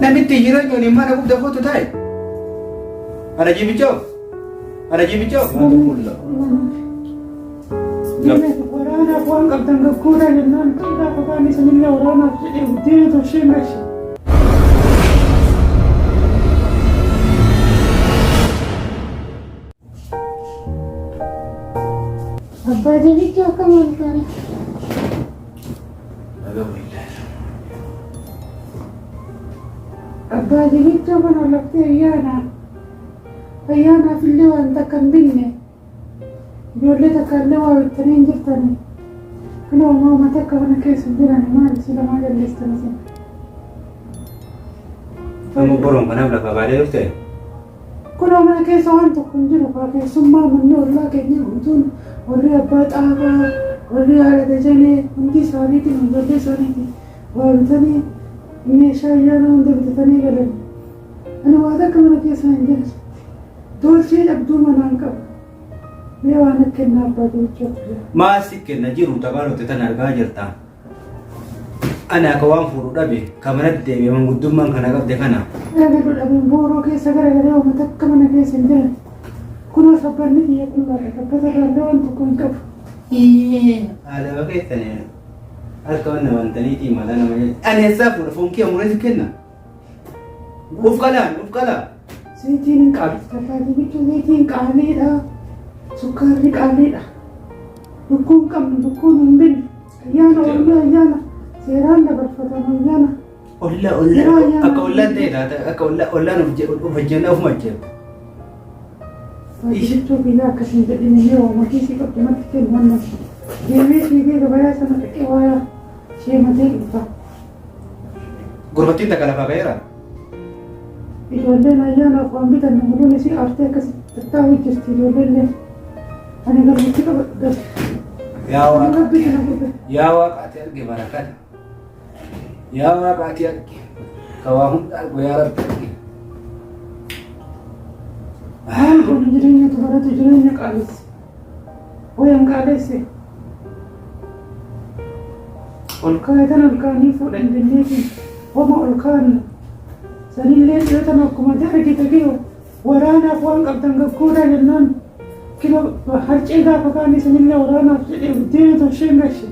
namitti jireenya ni mana guddaa foto taa'e. Ana jibichoo. Ana jibichoo. Waraanaaf waan qabdan gaggoodhaa jennaan xiqqaa qofaan isanillee waraanaaf jedhee buddeen toshee gashi. Abbaa jibichoo akkam ol kare. Abbaa jibichoo mana laftee ayyaanaaf illee waan takka hin binne. Ijoollee takkaallee waa bittanii hin jirtanii. Kan uumamaa takka mana keessa jiran maali si lamaa jalleessanii sin. Amma boroon kanaaf lafa baadee dhufte. Kunoo mana keessa waan tokko hin jiru keessummaa manni ollaa keenya guutuun warri abbaa xaafaa warri haadha dajanee hundi isaaniitiin ijoollee isaaniitiin waa bitanii meeshaa ayyaana hunda bitatanii galan. Ani waa takka mana keessa hin jiru. Tolchee dhabduu manaan qaba. Mee waan akka inni abbaa jibichoo. Maasi kenna jiru tabaalote tan argaa jirta. Ani akka waan fuudhu dhabe kamanatti deebi'ee manguddummaan kana qabde kana. Dhabe dhabeen booroo keessa garagalee uummata akka mana keessa hin jiran. Kunoo sabbanni biyya qullaadha. Tabbata irraallee waan tokko hin qabu. Haala bakeessanii harka wanna wantaniitii mala nama jedhe. Ani eessaa fuudha fonkii amureetu kenna. Uf qalaa. Zayitiin hin qaaliidha. Abbaa jibichoo zayitiin qaaliidha. Sukkaarri qaaliidha. Lukkuun qabnu lukkuun hin binne. Ayyaana. Seeraan dabarfatamu ayyaana. Akka ollaan ta'e taata akka ollaan of hojjennaa ofuma hojjennu. Jibichoo biyya akkasiin jedhini yoo uummatii si qabdu natti kennu wannan. Deemee fiigee gabayaa sana dhaqee waa sheematee dhufa. Gurbattiin takka lafaa ba'eera. Ijoolleen ayyaanaaf waan bitan namuluun isii aartee akkasitti tattaa'uu jirti ijoolleen. Ani garbitti qabadhu. Yaa waaqaati arge barakata. Yaa waaqaati arge. Kawaa hunda argu yaa rabbi arge. Kun jireenya tubaratu jireenya qaalessi. Wayan qaalessi. Ol kaayatan ol kaanii fuudhan jenneetiin homa ol kaanu. Sanillee dhiyootan akkuma argite giyo waraanaaf waan qabdan gaggoodhaa jennaan. Kilo harcee gaafa kaanii sanillee waraanaaf jedhee buddeena toshee gashi.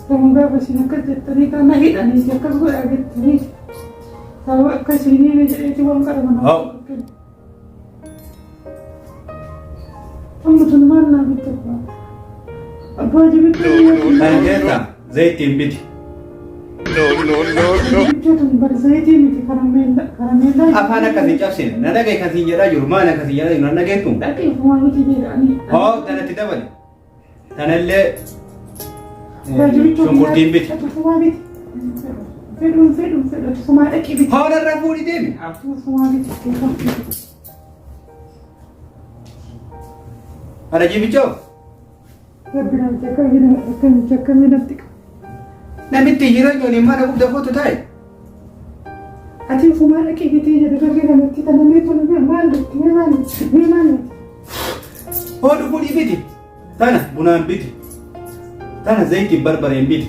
Nama gaafa isin akkas jettanii kana hidhaniiti akkas godhaa jettanii sababa akkasiin jedheeti waan qaraman. Amma tun maal naa bitta abbaa jibichoo. Dandeetta zayitiin biti. Jibichoo tun bar zayitii miti karameellaa. Afaan akkasii cabsine na dhagaye akkasii jedhaa jiru maal akkasii jedhaa jiru na dhageettu. Dhaqee fumaa miti jedhanii. Hoo tanatti dabale. Tanallee shunkurtiin biti. Fedhuun sumaa dhaqii biti. Hoo narraa fuudhi deemi. Sumaa biti. Ana jibichoo. Rabbinaan jakkamee natti qaba. Namitti jireenya ni mana guddaa foto taa'e. Ati fumaa dhaqee bitee jedhu dhaqee namatti tanamee tolumee maal gotti. Hoo dhufuudhii biti. Tana bunaan biti. Tana zayitiin barbareen biti.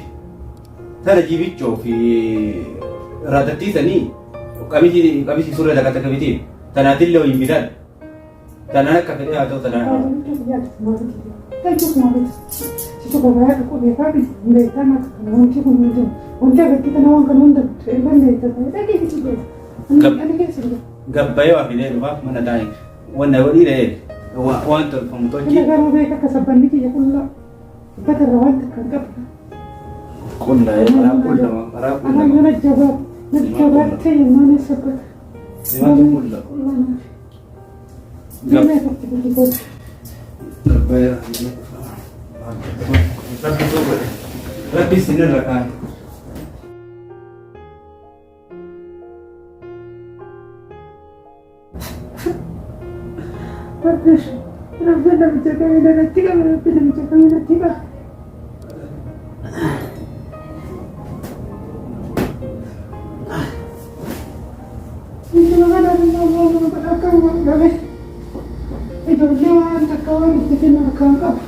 Tana jibichoo fi raatattiisanii qamisii surree takka takka biti. Tanaatillee hojiin bitan. Tanaan akka fedhee haa ta'u tanaan. Situ gabaa dhaquu beekaa biti. Beektaa maka kana wanti kun hundi. Wanti agartii kana waan kana hunda eegan beektaa dhaqee biti beeka. Ani keessa jira. Gabbayee waa fidee dhufaaf mana taa'e. Wanna godhii dha'ee waan tolfamu tolchii. Ina garuu beeka akka sabbanni kiyya qullaa. Uffata irraa waan takka hin qabdu. Qullaa karaa Ana yoo najjabaattee yemmuu ani sabbata. Simaatu qullaa. Rabbi sinirra kaan. Rabbi namicha kamina natti qaba. Rabbi namicha kamina natti qaba. Ijoollee waan takka waan itti kennu akkaan qaba.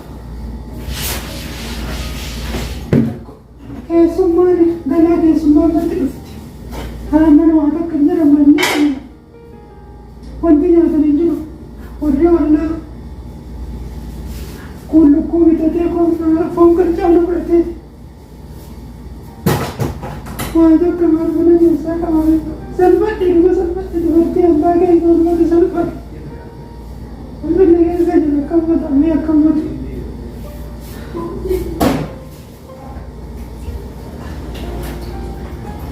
Keessummaan galaa keessummaan natti dhufti. mana waa takka hin jiru manni wanti nyaatan hin jiru warri ollaa kun lukkuu bitatee foon qarcaalu fudhatee waa takka marfana keessaa qabame salphadhe dhuma salphadhe dubartii abbaa keessa olmatu salphadhe walbanna keessa jiru akkammatamee akkammatu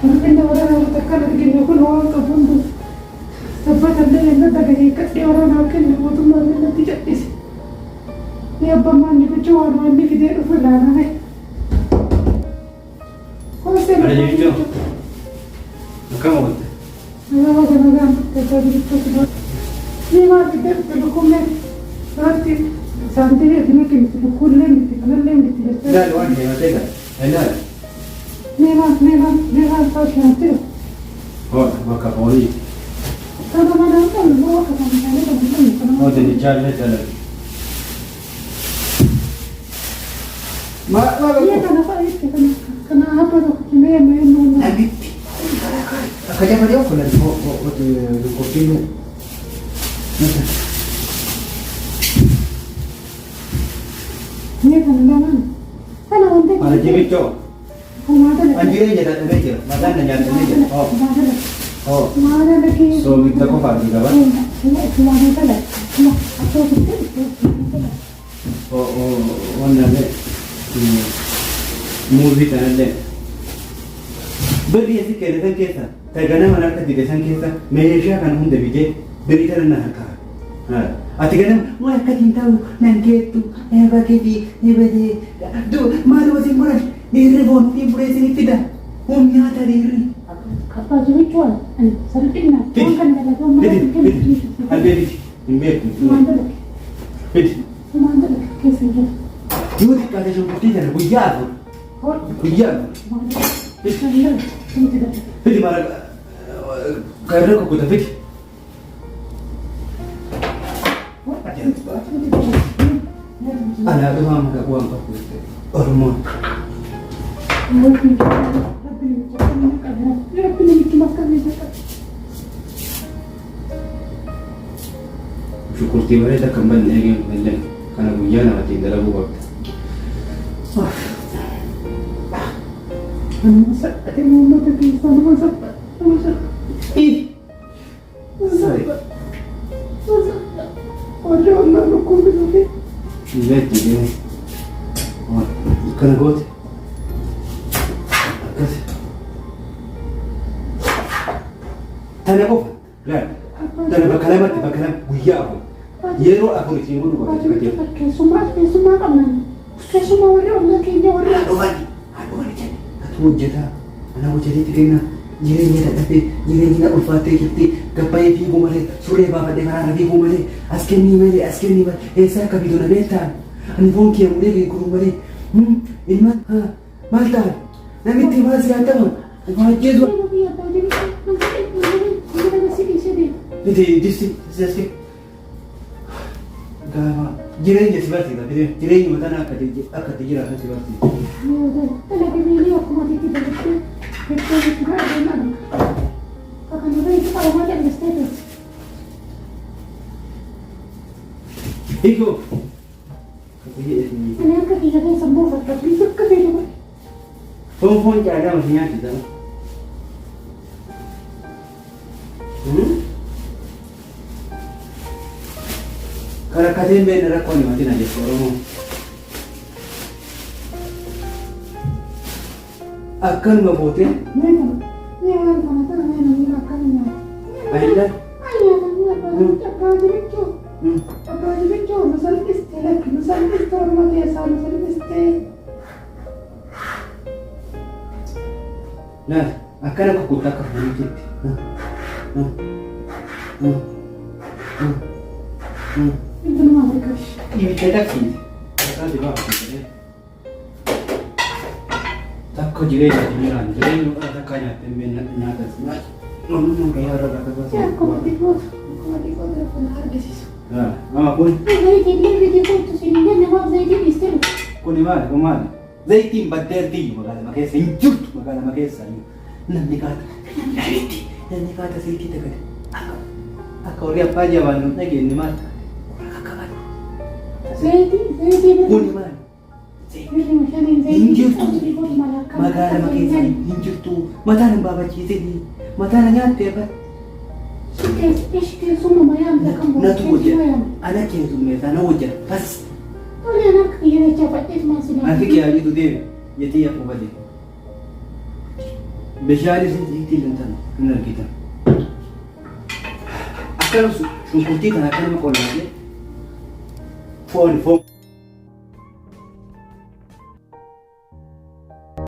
walbanna waraana takkaan arginu kun waan qabuun sabbatallee yennata gaheekkadhee waraanaa kenna mootummaan innatti cadhise ni abbaan maanni gocha waan waanni fidee dhufu ilaaname Ada jadi tu. Kamu betul. Nama jangan kita begitu sudah. Ni mah kita berhukumnya berarti santai dia ni kita berhukumnya kita kenal kita. Dah luar ni ada tak? Ada. Ni mah tak santai. Oh, maka poli. Kalau mana kan bawa ke sana kan. Oh, jadi jalan jalan. Mak, Iya kenapa itu kenapa tu kita main Abi. Kerja pada aku lah. Tu kopi ni. Iya kan. Kalau nanti. Ada jemik tu. Ada. Anjir je dah tu je. Makan dan jangan je. Oh. Oh. Mana lagi? So kita kau faham juga kan? Cuma ada lah. Apa itu? Oh, mana ni? Movie channel le. Beri ऐसी कहते हैं कैसा? तगना मना कर दिखे सन कैसा? मेरेशा kan hunde bije beri तरह ना हका. हाँ. आती कहना मैं कहीं ताऊ नंगे तू ये बाकी भी ये बजे दो मारो वैसे मरा ये बोन ये बुरे से नहीं पिता हम यहाँ तारी री. Apa jadi jual? Saripin na. Kan dalam tu mana? Alberi imbet. Mana? Bit. Mana? Kesini. Yo di kada jo bukti jana buyado. Buyado. Bit. Bit mara karena ko kuda bit. Ana tu ham ka buang pa ku. Hormon. Syukur tiba ada kembali lagi benda karena hujan mati dalam waktu. Masak, ada mama tadi sana masak. Ih, Masak. Ada orang luku begini. lihat ni. Oh, kena got. Kasih. Tanya kau, lihat. Tanya bakalan buaya aku. Yero aku ni sini dulu. Semua kamu. Semua orang kini orang. Aduh ni jadi. Aku jadi. Anak aku jadi tiga. Jadi tapi jadi ulfatnya kita kapai fi gumale sure baba de kana fi gumale askeni mele esa kabidona neta ani bonki amule gumale ilma malta nami timazi atama wajezo Jadi disi gama jirenya sibati da jirenya matana akatijira kan sibati Iko Phone jaga masihnya kita Karena kajian bener aku ni mati nanti orang akan ngebutin Ayla Nah, akan aku kutak ke bukit. Itu nama mereka. Ini cedak sih. Kita juga harus tak kau jirai jadi miran. Jirai itu ada kaya temben nyata semua. Ngomong kayak orang kata bahasa. Ya, kau mati kau benar di situ. Nah, mama pun. Saya jadi itu sini dia nama saya jadi istri. Kau ni mana? Zaitin bater di, magana makesa injut, magana makesa. Nanti kata, nanti. Namni faata seetii tagade. Akka warri abbaa jabaannu dhageenye maal? Warra kakkaban. Kuni maal? Hin jirtu. Magaala makeessa hin jirtu. Mataan hin baabachiisini. Mataan nyaattee bara. Natu hojjeta. Ana keessummeessa na hojjeta. Bas. Ati kiyaajitu deeme. Yetii yaa qubate. Bishaan itti lantan hin argitan. Akkana shunkurtii kana akkana qollaa foon.